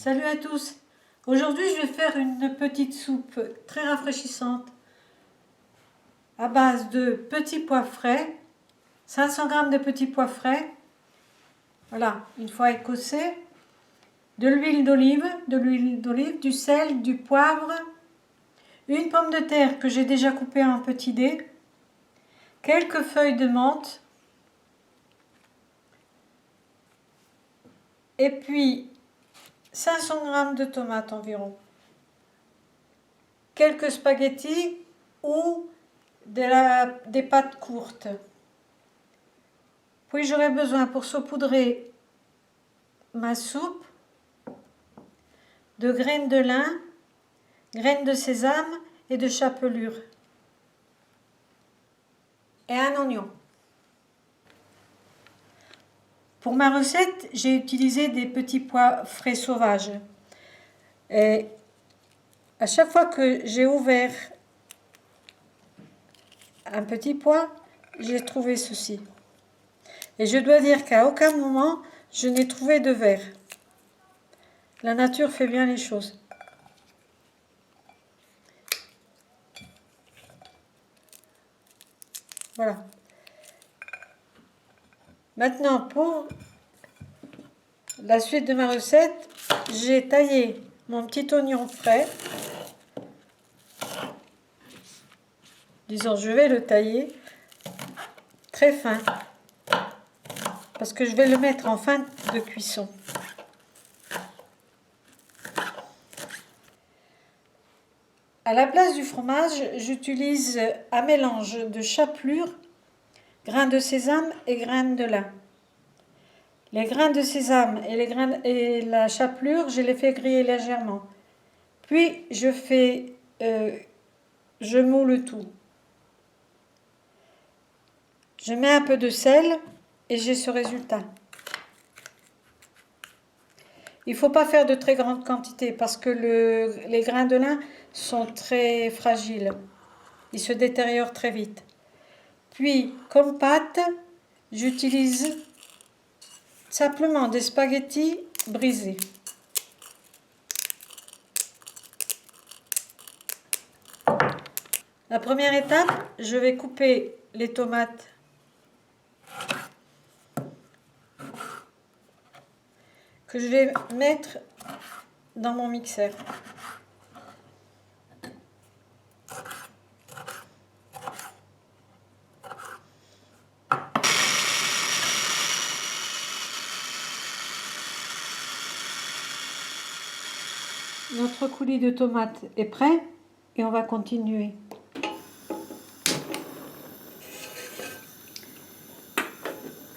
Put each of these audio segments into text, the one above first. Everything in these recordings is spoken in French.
Salut à tous. Aujourd'hui, je vais faire une petite soupe très rafraîchissante à base de petits pois frais, 500 g de petits pois frais, voilà, une fois écossais, de l'huile d'olive, du sel, du poivre, une pomme de terre que j'ai déjà coupée en petits dés, quelques feuilles de menthe, et puis 500 g de tomates environ, quelques spaghettis ou des pâtes courtes. Puis j'aurai besoin pour saupoudrer ma soupe de graines de lin, graines de sésame et de chapelure. Et un oignon. Pour ma recette, j'ai utilisé des petits pois frais sauvages. Et à chaque fois que j'ai ouvert un petit pois, j'ai trouvé ceci. Et je dois dire qu'à aucun moment, je n'ai trouvé de vert. La nature fait bien les choses. Voilà. Maintenant, pour la suite de ma recette, j'ai taillé mon petit oignon frais. Disons, je vais le tailler très fin parce que je vais le mettre en fin de cuisson. À la place du fromage, j'utilise un mélange de chapelure, grains de sésame et graines de lin. Les grains de sésame et la chapelure, je les fais griller légèrement. Puis je moule tout. Je mets un peu de sel et j'ai ce résultat. Il ne faut pas faire de très grandes quantités parce que les grains de lin sont très fragiles. Ils se détériorent très vite. Puis, comme pâte, j'utilise simplement des spaghettis brisés. La première étape, je vais couper les tomates que je vais mettre dans mon mixeur. Notre coulis de tomates est prêt et on va continuer.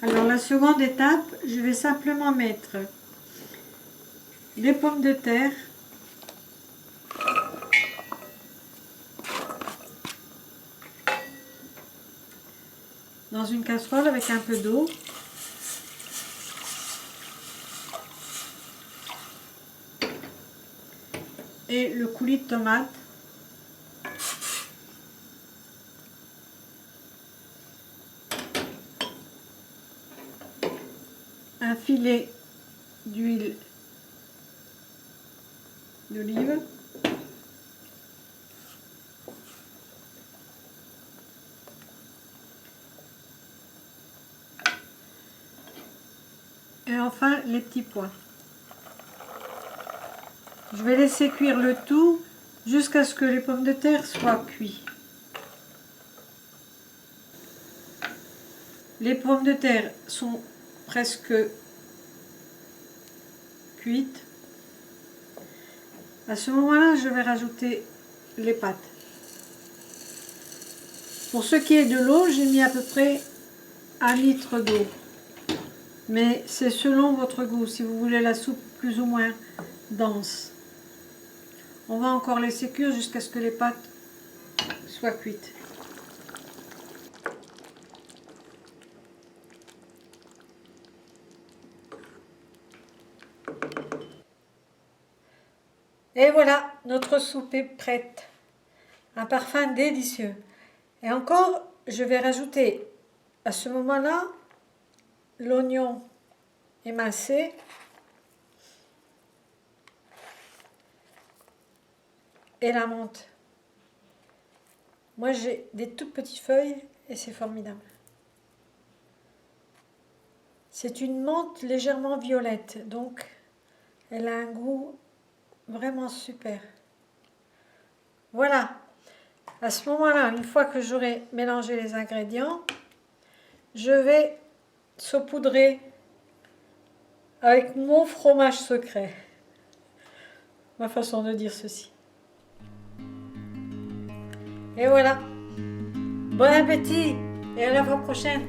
Alors la seconde étape, je vais simplement mettre les pommes de terre, dans une casserole avec un peu d'eau. Et le coulis de tomate. Un filet d'huile d'olive. Et enfin les petits pois. Je vais laisser cuire le tout jusqu'à ce que les pommes de terre soient cuites. Les pommes de terre sont presque cuites. À ce moment-là, je vais rajouter les pâtes. Pour ce qui est de l'eau, j'ai mis à peu près 1 litre d'eau. Mais c'est selon votre goût, si vous voulez la soupe plus ou moins dense. On va encore laisser cuire jusqu'à ce que les pâtes soient cuites. Et voilà, notre soupe est prête. Un parfum délicieux. Et encore, je vais rajouter à ce moment-là l'oignon émincé. et la menthe. Moi, j'ai des toutes petites feuilles et c'est formidable. C'est une menthe légèrement violette, donc elle a un goût vraiment super. Voilà. À ce moment-là, une fois que j'aurai mélangé les ingrédients, je vais saupoudrer avec mon fromage secret. Ma façon de dire ceci. Et voilà. Bon appétit et à la fois prochaine.